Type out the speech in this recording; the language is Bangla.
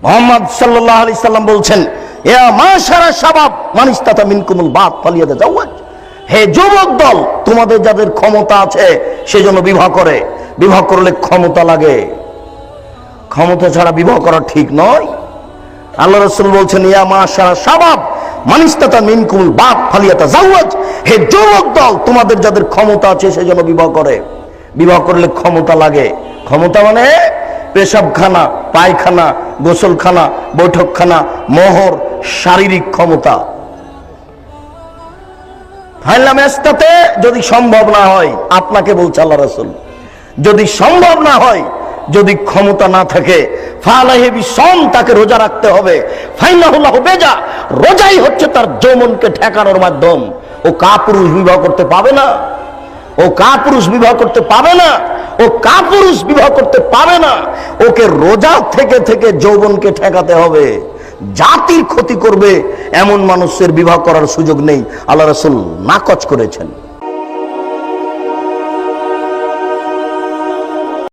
মুহাম্মদ সাল্লাল্লাহু আলাইহি সাল্লাম বলছেন, ইয়া মাশারা শাবাব মান ইসতাতা মিনকুমুল বাত ফালিয়াতাজাওয়াজ। হে যুবক দল, তোমাদের যাদের ক্ষমতা আছে সেজন্য বিবাহ করে। বিবাহ করলে ক্ষমতা লাগে, ক্ষমতা ছাড়া বিবাহ করা ঠিক নয়। আল্লাহ রাসূল বলছেন, ইয়া মাশারা শাবাব মান ইসতাতা মিনকুমুল বাত ফালিয়াতাজাওয়াজ। হে যুবক দল, তোমাদের যাদের ক্ষমতা আছে সেজন্য বিবাহ করে। বিবাহ করলে ক্ষমতা লাগে। ক্ষমতা মানে পেশাবখানা, পায়খানা, গোসলখানা, বৈঠকখানা, মোহর, শারীরিক ক্ষমতা। যদি সম্ভব না হয়, আপনাকে বলছে আল্লাহ রাসূল, যদি সম্ভব না হয়, যদি ক্ষমতা না থাকে, ফালাহি বিসম, তাকে রোজা রাখতে হবে। ফাইনাহুল্লাহু বেজা, রোজাই হচ্ছে তার যৌবনকে ঠেকানোর মাধ্যম। ও কাপুরুষ বিবাহ করতে পাবে না, ও কাপুরুষ বিবাহ করতে পাবে না, ও কাপুরুষ বিবাহ করতে পাবে না। ওকে রোজা থেকে থেকে যৌবনকে ঠেকাতে হবে। জাতির ক্ষতি করবে এমন মানুষের বিবাহ করার সুযোগ নেই, আল্লাহ রাসূল নাকচ করেছেন।